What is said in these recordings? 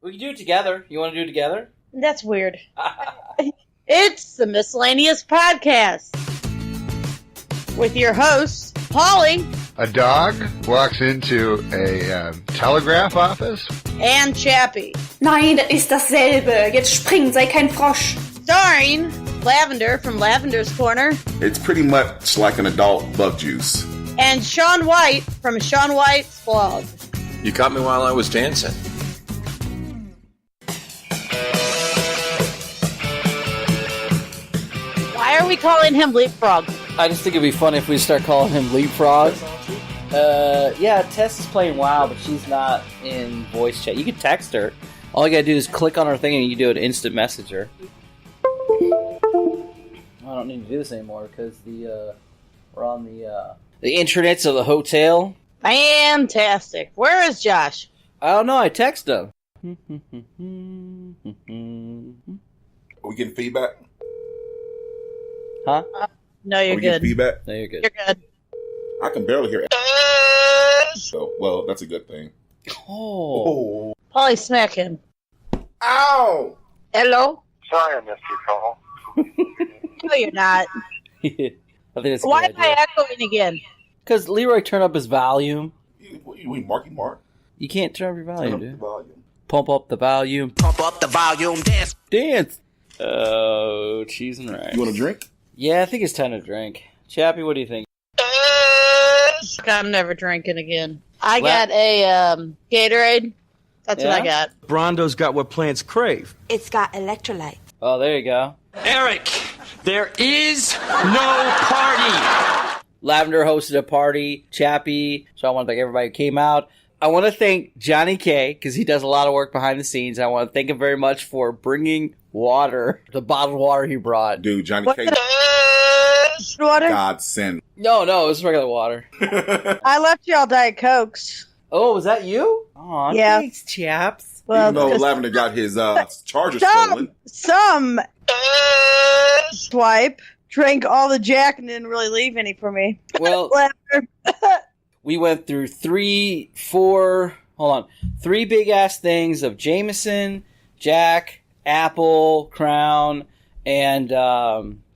We can do it together. You want to do it together? That's weird. It's the Miscellaneous Podcast with your hosts, Polly. A dog walks into a telegraph office. And Chappie. Nein, das ist dasselbe. Jetzt spring, sei kein Frosch. Starring Lavender from Lavender's Corner. It's pretty much like an adult bug juice. And Sean White from Sean White's blog. You caught me while I was dancing. Why are we calling him Leapfrog? I just think it'd be funny if we start calling him Leapfrog. Yeah, Tess is playing WoW, but she's not in voice chat. You can text her. All you gotta do is click on her thing and you do an instant messenger. I don't need to do this anymore because we're on the intranets of the hotel. Fantastic. Where is Josh? I don't know. I texted him. Are we getting feedback? Huh? No, you're Are we getting good. feedback? No, you're good. You're good. I can barely hear it. So, well, that's a good thing. Oh. Polly, smack him. Ow! Hello? Sorry I missed your call. No, you're not. I think that's a Why good am I idea. echoing again? Because Leroy turned up his volume. You mean Marky Mark? You can't turn up your Turn volume, up the dude. volume. Pump up the volume. Pump up the volume, dance. Dance! Oh, cheese and rice. You want a drink? Yeah, I think it's time to drink. Chappie, what do you think? I'm never drinking again. I got a Gatorade. That's what I got. Brondo's got what plants crave. It's got electrolyte. Oh, there you go. Eric, there is no party. Lavender hosted a party. Chappie. So I want to thank everybody who came out. I want to thank Johnny K, because he does a lot of work behind the scenes. I want to thank him very much for bringing water, the bottled water he brought. Dude, Johnny What's K. Water? God send. No, it was regular water. I left y'all Diet Cokes. Oh, was that you? Oh, Yeah. thanks, chaps. Well, Even though 'cause Lavender got his charger stolen. some swipe drank all the Jack and didn't really leave any for me. Well, Lavender. we went through three big ass things of Jameson, Jack, Apple, Crown, and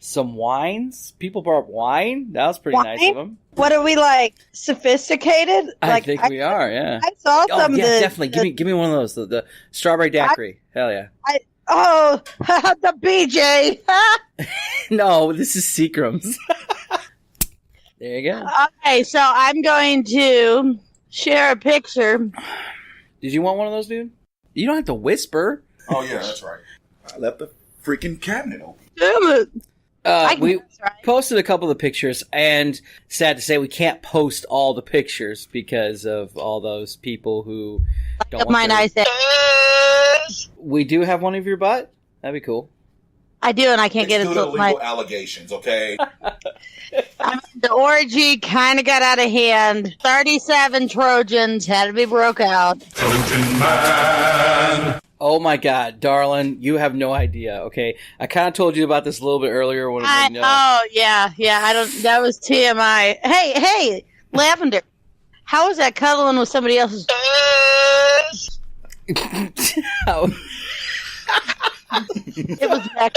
some wines. People brought up wine. That was pretty nice of them. What are we, like, sophisticated? I think we are, yeah. I saw Oh, some yeah, of the... definitely. Give me one of those. The strawberry daiquiri. Hell yeah. The BJ. No, this is Seagram's. There you go. Okay, so I'm going to share a picture. Did you want one of those, dude? You don't have to whisper. Oh, yeah, that's right. I left the freaking cabinet open. Damn it. We That's right. posted a couple of the pictures, and sad to say, we can't post all the pictures because of all those people who don't Of want mine, I their... say. We do have one of your butt? That'd be cool. I do, and I can't get it Still until illegal my... allegations, okay? The orgy kind of got out of hand. 37 Trojans had to be broke out. Trojan man. Oh my god, darling, you have no idea, okay? I kind of told you about this a little bit earlier when Oh, yeah, I don't... That was TMI. Hey, Lavender. How was that cuddling with somebody else's... It was back...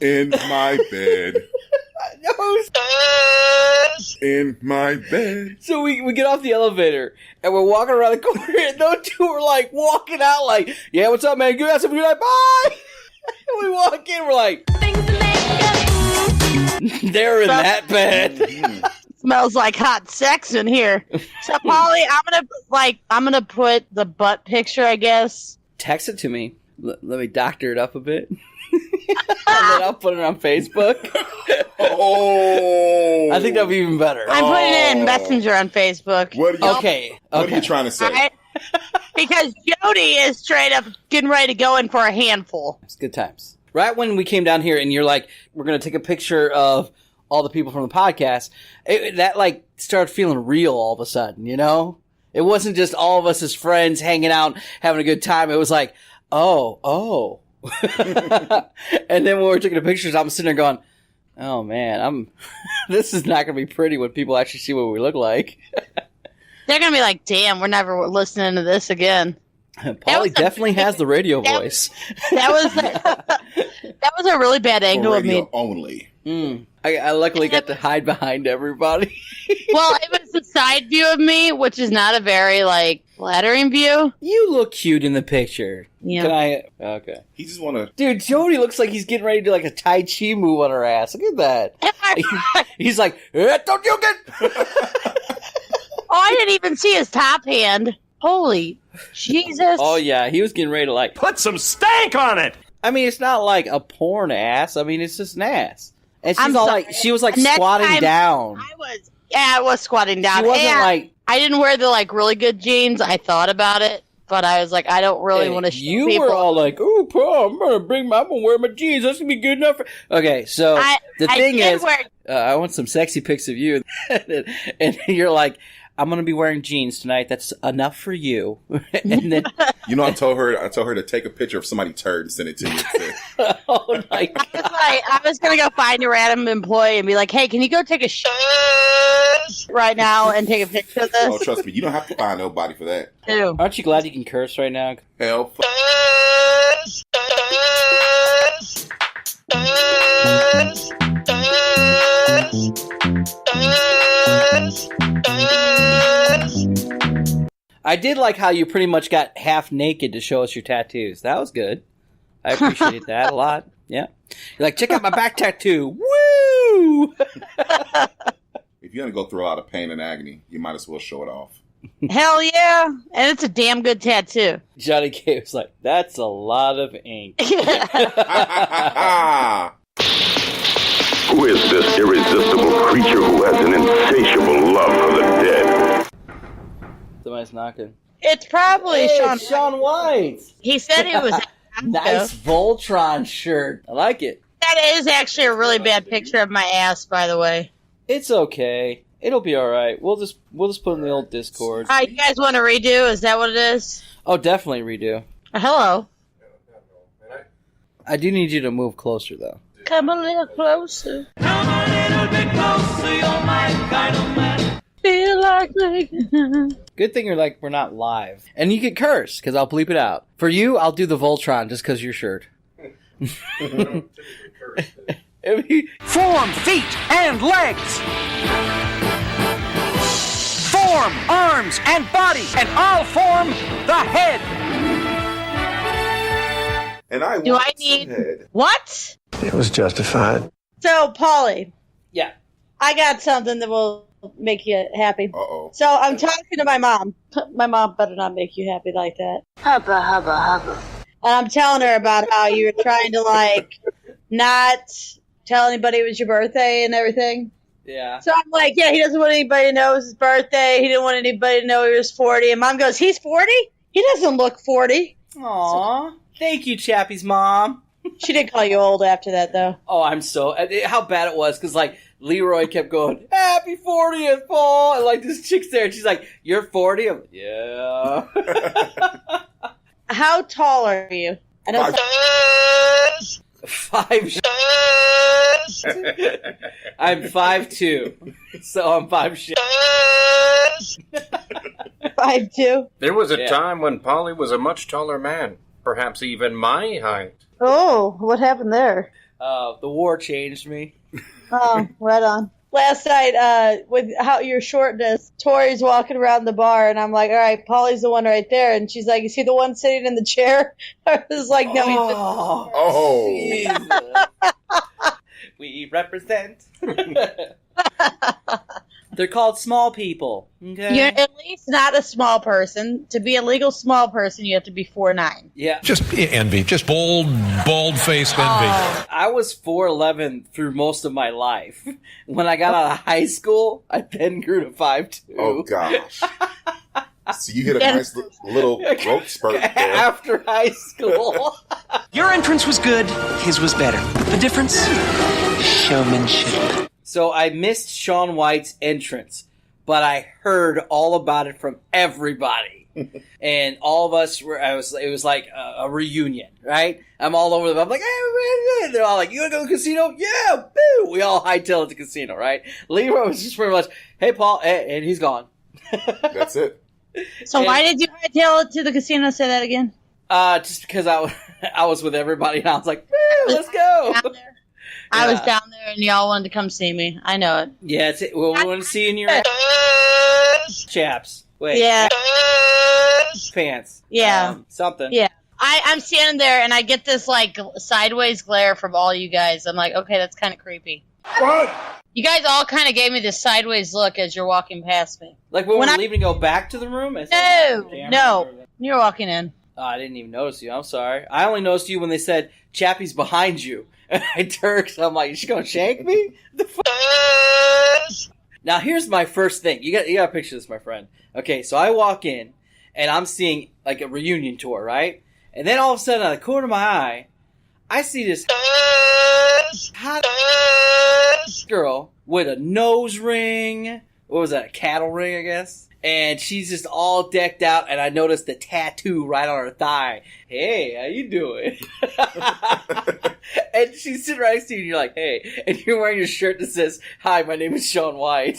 In my bed. In my bed. So we get off the elevator, and we're walking around the corner, and those two were, like, walking out like, yeah, what's up, man? Good, have a good night, bye! And we walk in, we're like... They're in that bed. Smells like hot sex in here. So, Polly, I'm gonna put the butt picture, I guess. Text it to me. Let me doctor it up a bit. And then I'll put it on Facebook. Oh. I think that'd be even better. I'm putting it in Messenger on Facebook. What are you, Okay. What are you trying to say? All right? Because Jody is straight up getting ready to go in for a handful. It's good times. Right when we came down here and you're like, we're going to take a picture of all the people from the podcast, that like started feeling real all of a sudden, you know? It wasn't just all of us as friends hanging out, having a good time. It was like, oh. And then when we were taking the pictures, I'm sitting there going, oh man, this is not going to be pretty when people actually see what we look like. They're going to be like, damn, we're never listening to this again. Polly definitely has the radio voice. That was a really bad angle of me. Radio only. I luckily got to hide behind everybody. Well, it was the side view of me, which is not a very flattering view. You look cute in the picture. Yeah. Can I? Okay. He just want to. Dude, Jody looks like he's getting ready to do like a Tai Chi move on her ass. Look at that. He's like, don't you get? Oh, I didn't even see his top hand. Holy Jesus. Oh, yeah. He was getting ready to Put some stank on it! I mean, it's not like a porn ass. I mean, it's just an ass. And she's I'm all sorry. she was like Next squatting time down. I was squatting down. She wasn't And like. I didn't wear the really good jeans. I thought about it, but I was like, I don't really want to show You people. were all like, "Oh, Paul, I'm gonna wear my jeans. That's gonna be good enough." Okay, so the thing is, I want some sexy pics of you, and you're like, "I'm gonna be wearing jeans tonight. That's enough for you." And then, I told her to take a picture of somebody's turd and send it to you. oh my god! I was gonna go find a random employee and be like, "Hey, can you go take a shit right now and take a picture of this?" Oh, trust me, you don't have to find nobody for that. Ew. Aren't you glad you can curse right now? Hell, I did like how you pretty much got half naked to show us your tattoos. That was good. I appreciate that a lot. Yeah. You're like, check out my back tattoo. Woo! if you're gonna go through a lot of pain and agony, you might as well show it off. Hell yeah. And it's a damn good tattoo. Johnny K was like, that's a lot of ink. Who is this irresistible creature who has an insatiable love for the dead? Somebody's knocking. It's probably Hey, Sean. Sean White. He said he was. Nice Voltron shirt. I like it. That is actually a really bad picture of my ass, by the way. It's okay. It'll be all right. We'll just put it in the old Discord. You guys want to redo? Is that what it is? Oh, definitely redo. Hello. I do need you to move closer, though. Come a little closer. Come a little bit closer, you're my kind of man. Feel like me. Good thing we're not live. And you can curse, because I'll bleep it out. For you, I'll do the Voltron, just because your shirt. Form feet and legs. Form arms and body, and I'll form the head. And I Do want I need some head. what? It was justified. So, Paulie, Yeah. I got something that will make you happy. Uh-oh. So I'm talking to my mom. My mom better not make you happy like that. Hubba, hubba, hubba. And I'm telling her about how you were trying to, not tell anybody it was your birthday and everything. Yeah. So I'm like, yeah, he doesn't want anybody to know it was his birthday. He didn't want anybody to know he was 40. And Mom goes, he's 40? He doesn't look 40. Aw. Thank you, Chappie's mom. She did call you old after that, though. Oh, I'm so... How bad it was, because, Leroy kept going, happy 40th, Paul! And, this chick's there, and she's like, you're 40? I'm like, yeah. How tall are you? I know. 5. I'm 5'2". So I'm 5 shit. 5'2". There was a Yeah. time when Polly was a much taller man, perhaps even my height. Oh, what happened there? The war changed me. Oh, right on. Last night, with how your shortness, Tori's walking around the bar, and I'm like, all right, Polly's the one right there. And she's like, is he the one sitting in the chair? I was like, no, he's the... Oh. Jesus. We represent. They're called small people. Okay? You're at least not a small person. To be a legal small person, you have to be 4'9". Yeah. Just envy. Just bald-faced envy. I was 4'11" through most of my life. When I got out of high school, I then grew to 5'2". Oh, gosh. So you hit a nice little growth spurt there. After high school. Your entrance was good, his was better. The difference? Showmanship. So I missed Sean White's entrance, but I heard all about it from everybody. And all of us it was like a reunion, right? I'm all over them. I'm like, hey, they're all like, you want to go to the casino? Yeah, boo! We all hightail at the casino, right? Leroy was just pretty much, hey, Paul, and he's gone. That's it. So why did you I tell it to the casino? Say that again. Just because I was with everybody and I was like, woo, let's go. I was down there and y'all wanted to come see me. I know it. Yeah, we want to see in your chaps. Wait. Yeah. Pants. Yeah. Something. Yeah. I'm standing there and I get this like sideways glare from all you guys. I'm like, okay, that's kind of creepy. What? You guys all kind of gave me this sideways look as you're walking past me. Like when we're leaving to go back to the room? No. You're walking in. Oh, I didn't even notice you. I'm sorry. I only noticed you when they said Chappie's behind you. And I turned, so I'm like, is she going to shank me? The Now, here's my first thing. You got to picture this, my friend. Okay, so I walk in, and I'm seeing, like, a reunion tour, right? And then all of a sudden, out of the corner of my eye, I see this hot girl with a nose ring. What was that, a cattle ring, I guess? And she's just all decked out, and I noticed the tattoo right on her thigh. Hey, how you doing? And she's sitting right next to you, and you're like, hey. And you're wearing your shirt that says, hi, my name is Shaun White.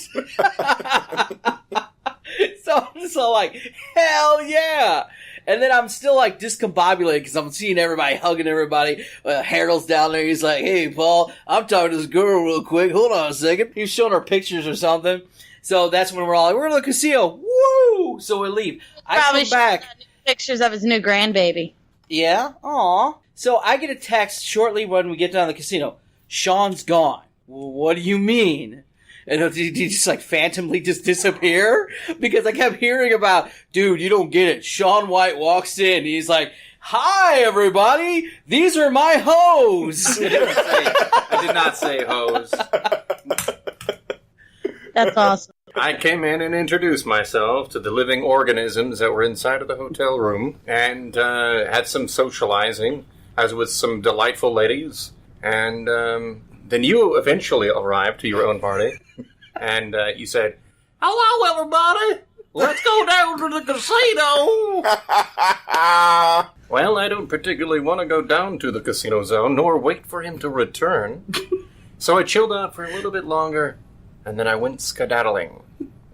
So I'm just all like, hell yeah. And then I'm still like discombobulated because I'm seeing everybody hugging everybody. Harold's down there. He's like, hey, Paul, I'm talking to this girl real quick. Hold on a second. He was showing her pictures or something. So that's when we're all like, we're going to the casino. Woo! So we leave. I come back. Pictures of his new grandbaby. Yeah? Aw. So I get a text shortly when we get down to the casino. Sean's gone. Well, what do you mean? And did he just like phantomly just disappear? Because I kept hearing about, dude, you don't get it. Shaun White walks in. And he's like, hi, everybody. These are my hoes. I did not say hoes. That's awesome. I came in and introduced myself to the living organisms that were inside of the hotel room and had some socializing. I was with some delightful ladies. And then you eventually arrived to your own party. And you said, hello, everybody. Let's go down to the casino. Well, I don't particularly want to go down to the casino zone, nor wait for him to return. So I chilled out for a little bit longer. And then I went skedaddling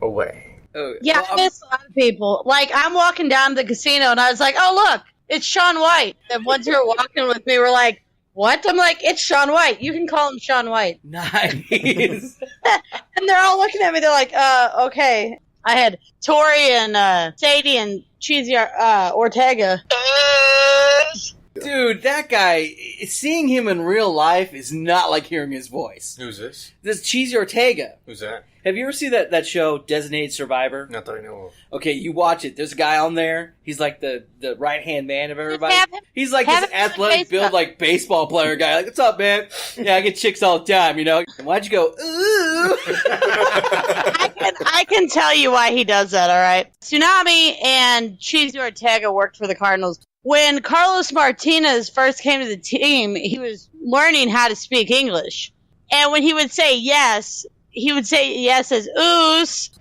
away. Yeah, I miss a lot of people. Like, I'm walking down to the casino, and I was like, oh, look, it's Shaun White. And once you were walking with me, we're like, what? I'm like, it's Shaun White. You can call him Shaun White. Nice. And they're all looking at me. They're like, okay. I had Tori and Sadie and Cheesy Ortega. Dude, that guy, seeing him in real life is not like hearing his voice. Who's this? This Cheesy Ortega. Who's that? Have you ever seen that show, Designated Survivor? Not that I know of. Okay, you watch it. There's a guy on there. He's like the right-hand man of everybody. He's like this athletic build, like baseball player guy. Like, what's up, man? Yeah, I get chicks all the time, you know? And why'd you go, ooh? I can tell you why he does that, all right? Tsunami and Cheesy Ortega worked for the Cardinals. When Carlos Martinez first came to the team, he was learning how to speak English. And when he would say yes, he would say yes as oos.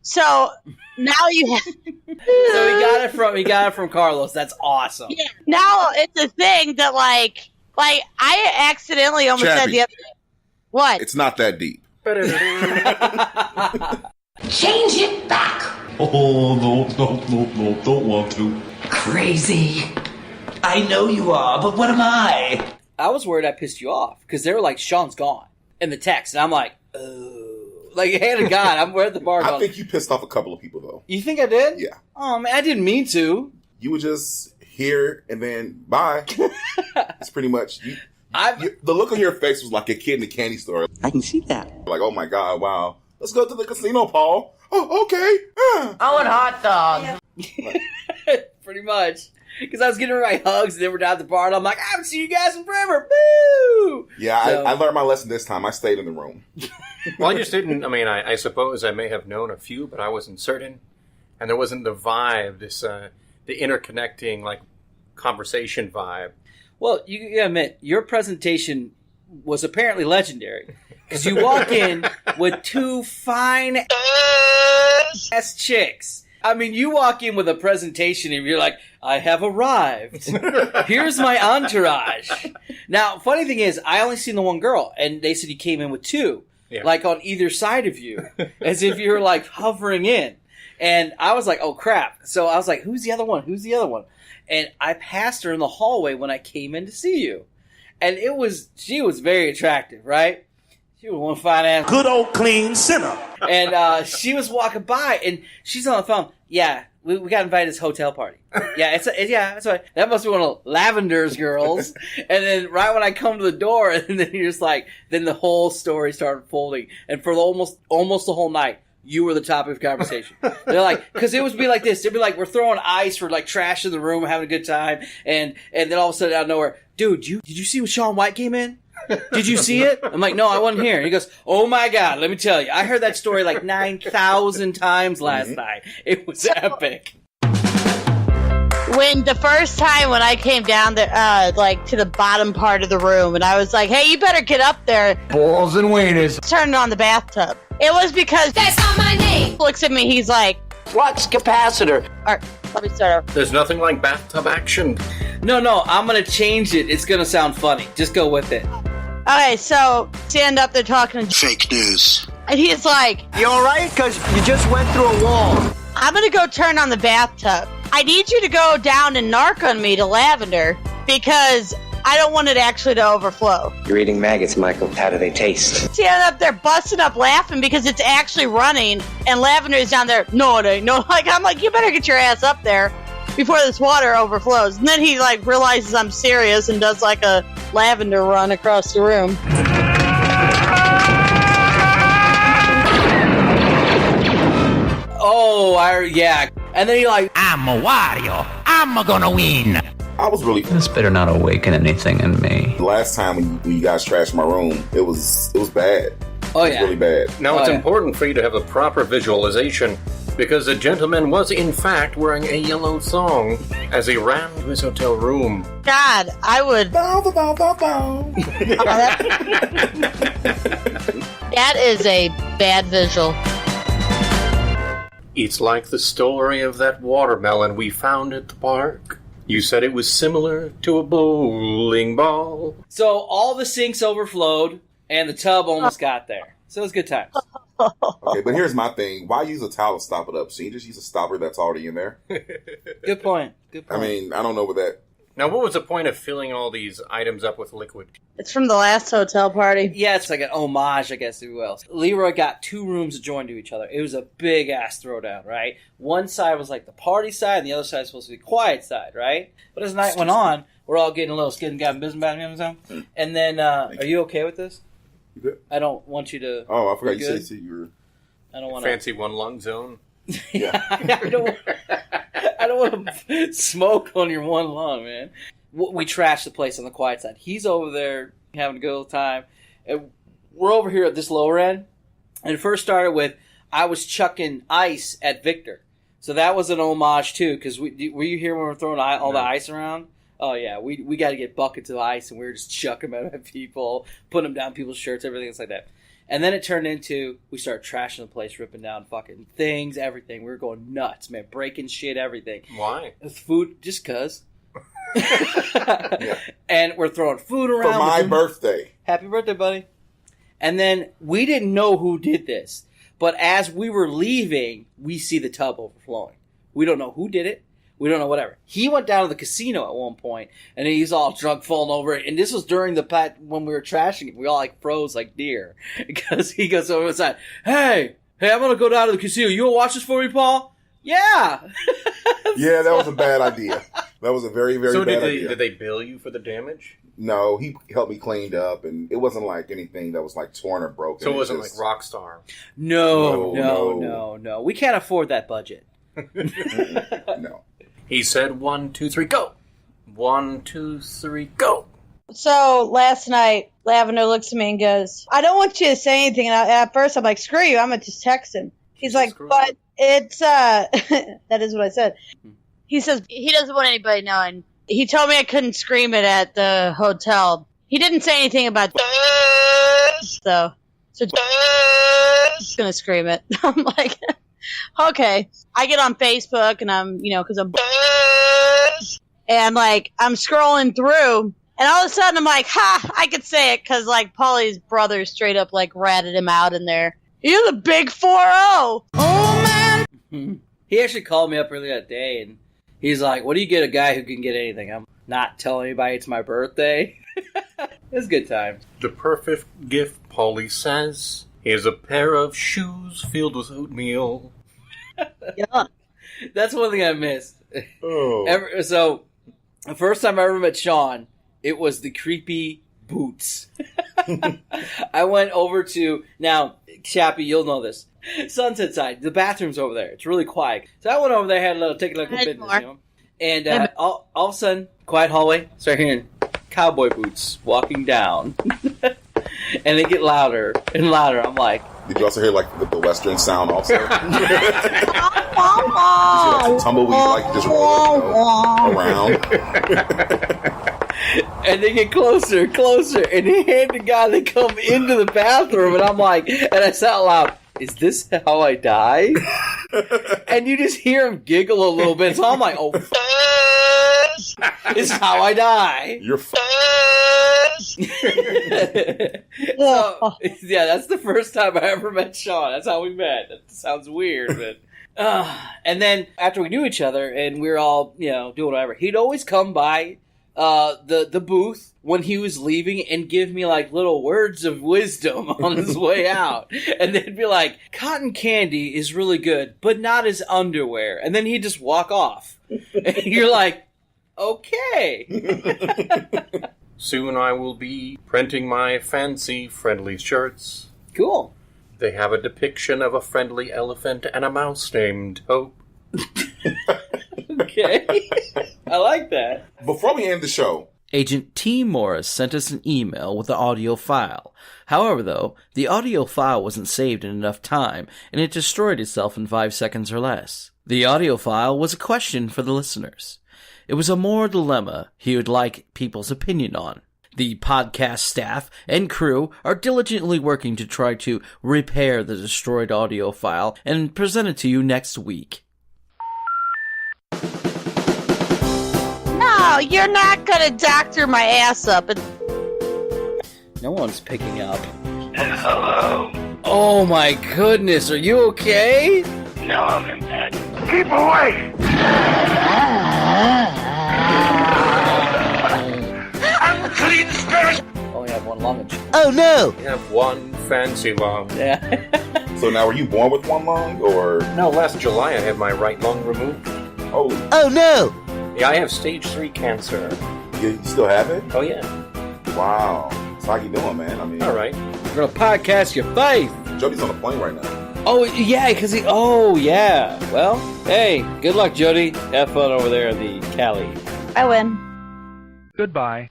So now you have. So he got it from Carlos. That's awesome. Yeah. Now it's a thing that like I accidentally almost said the other day. What? It's not that deep. Change it back. Oh, no, don't want to. Crazy. I know you are, but what am I? I was worried I pissed you off because they were like, Sean's gone in the text. And I'm like, oh. Like, hand of God, I'm at the bar. I think you pissed off a couple of people, though. You think I did? Yeah. Oh, man, I didn't mean to. You were just here and then bye. It's pretty much... the look on your face was like a kid in a candy store. I can see that. Like, oh my God, wow. Let's go to the casino, Paul. Oh, okay. I want hot dog. Pretty much. Because I was getting my hugs and then we're down at the bar and I'm like, I haven't seen you guys in forever. Boo! Yeah, so, I learned my lesson this time. I stayed in the room. Well, I just didn't, I suppose I may have known a few, but I wasn't certain. And there wasn't the vibe, the interconnecting, like, conversation vibe. Well, you gotta admit, your presentation was apparently legendary. Because you walk in with two fine ass chicks. I mean, you walk in with a presentation and you're like, I have arrived. Here's my entourage. Now, funny thing is, I only seen the one girl, and they said you came in with two. Yeah. Like on either side of you. As if you were like hovering in. And I was like, oh crap. So I was like, who's the other one? Who's the other one? And I passed her in the hallway when I came in to see you. And she was very attractive, right? She was one fine ass. Good old clean sinner. And she was walking by and she's on the phone. Yeah, we got invited to this hotel party. Yeah, that's right. That must be one of Lavender's girls. And then right when I come to the door, and then you're just like, then the whole story started folding. And for almost the whole night, you were the topic of conversation. They're like, because it would be like this. It'd be like, we're throwing ice for like trash in the room, having a good time. And then all of a sudden out of nowhere, dude, did you see when Shaun White came in? Did you see it? I'm like, no, I wasn't here. He goes, oh my God, let me tell you. I heard that story like 9,000 times last night. It was epic. When the first time when I came down there, like to the bottom part of the room, and I was like, hey, you better get up there. Balls and wieners. Turning on the bathtub. It was because that's not my name. Looks at me, he's like, Flux capacitor. Alright, let me start over. There's nothing like bathtub action. No, I'm going to change it. It's going to sound funny. Just go with it. Okay, so stand up there talking to Fake news. and he's like, You alright? Because you just went through a wall. I'm gonna go turn on the bathtub. I need you to go down and narc on me to Lavender because I don't want it actually to overflow. You're eating maggots, Michael. How do they taste? Stand up there busting up laughing because it's actually running and Lavender is down there. No, it ain't. No, I'm like, you better get your ass up there before this water overflows. And then he like realizes I'm serious and does like a Lavender run across the room. Oh, yeah. And then he like, I'm a Wario. I'm gonna win. I was really. This better not awaken anything in me. The last time when you guys trashed my room, it was bad. Oh, it was really bad. Now, it's important for you to have a proper visualization because the gentleman was, in fact, wearing a yellow thong as he ran to his hotel room. God, I would. That is a bad visual. It's like the story of that watermelon we found at the park. You said it was similar to a bowling ball. So all the sinks overflowed, and the tub almost got there. So it was good times. Okay, but here's my thing. Why use a towel to stop it up? So you just use a stopper that's already in there? Good point. I mean, I don't know what that... Now, what was the point of filling all these items up with liquid? It's from the last hotel party. Yeah, it's like an homage, I guess, if you will. Leroy got 2 rooms joined to each other. It was a big-ass throwdown, right? One side was like the party side, and the other side was supposed to be the quiet side, right? But as the night went on, we're all getting a little skin and got business about it. And then, are you okay with this? You good? I don't want you to... Oh, I forgot you said you were... I don't want Fancy one-lung zone? Yeah. I don't want to smoke on your one lung, man. We trashed the place on the quiet side. He's over there having a good old time. And we're over here at this lower end. And it first started with, I was chucking ice at Victor. So that was an homage, too. Because were you here when we were throwing all the ice around? Oh, yeah. We got to get buckets of ice, and we were just chucking them at people, putting them down people's shirts, everything like that. And then it turned into, we started trashing the place, ripping down fucking things, everything. We were going nuts, man. Breaking shit, everything. Why? Food, just cuz. Yeah. And we're throwing food around. For my birthday. Happy birthday, buddy. And then we didn't know who did this. But as we were leaving, we see the tub overflowing. We don't know who did it. We don't know whatever. He went down to the casino at one point, and he's all drunk, falling over. And this was during the when we were trashing it. We all like froze like deer because he goes over the side. Hey, I'm gonna go down to the casino. You wanna watch this for me, Paul? Yeah. Yeah, that was a bad idea. That was a very, very bad idea. So did they bill you for the damage? No, he helped me cleaned up, and it wasn't like anything that was like torn or broken. So it wasn't like Rockstar? No. We can't afford that budget. No. He said 1, 2, 3, go! 1, 2, 3, go! So last night, Lavender looks at me and goes, I don't want you to say anything. And at first I'm like, screw you, I'm going to just text him. He's like, but it's, that is what I said. He says he doesn't want anybody knowing. He told me I couldn't scream it at the hotel. He didn't say anything about so just going to scream it. I'm like, okay. I get on Facebook and I'm, because I'm and like I'm scrolling through and all of a sudden I'm like, I could say it because like Paulie's brother straight up like ratted him out in there. You're the big 4-0. Oh man. He actually called me up earlier that day, and he's like, what do you get a guy who can get anything? I'm not telling anybody it's my birthday. It was a good time. The perfect gift, Paulie says, is a pair of shoes filled with oatmeal. Yeah. That's one thing I missed. Oh. So, the first time I ever met Sean, it was the creepy boots. I went over to, now, Chappie, you'll know this, Sunset Side. The bathroom's over there. It's really quiet. So I went over there, had a little, take a look at business, you know. And all of a sudden, quiet hallway, start hearing cowboy boots walking down. And they get louder and louder. I'm like... Did you also hear, like, the Western sound also? You see, like, some tumbleweed, like, just rolling around. And they get closer and closer. And they hand the guy, they come into the bathroom. And I'm like... And I said out loud, is this how I die? And you just hear him giggle a little bit. So I'm like, oh, this is how I die. You're So, yeah, that's the first time I ever met Sean. That's how we met. That sounds weird, but... and then, after we knew each other, and we were all, you know, doing whatever, he'd always come by the booth when he was leaving and give me, like, little words of wisdom on his way out. And they'd be like, cotton candy is really good, but not as underwear. And then he'd just walk off. And you're like, okay. Soon I will be printing my fancy friendly shirts. Cool. They have a depiction of a friendly elephant and a mouse named Hope. Okay. I like that. Before we end the show, Agent T. Morris sent us an email with the audio file. However, though, the audio file wasn't saved in enough time, and it destroyed itself in 5 seconds or less. The audio file was a question for the listeners. It was a moral dilemma he would like people's opinion on. The podcast staff and crew are diligently working to try to repair the destroyed audio file and present it to you next week. No, you're not gonna doctor my ass up. No one's picking up. Hello. Oh my goodness, are you okay? No, I'm in bed. Keep away! I'm clean spirit! Only have one lung. Oh no! We have one fancy lung. Yeah. So now, were you born with one lung, or? No, last July I had my right lung removed. Oh no! Yeah, I have stage 3 cancer. You still have it? Oh, yeah. Wow. So how you doing, man? I mean... All right. We're gonna podcast your faith. Jody's on a plane right now. Oh, yeah, because he... Oh, yeah. Well, hey, good luck, Jody. Have fun over there in the Cali. I win. Goodbye.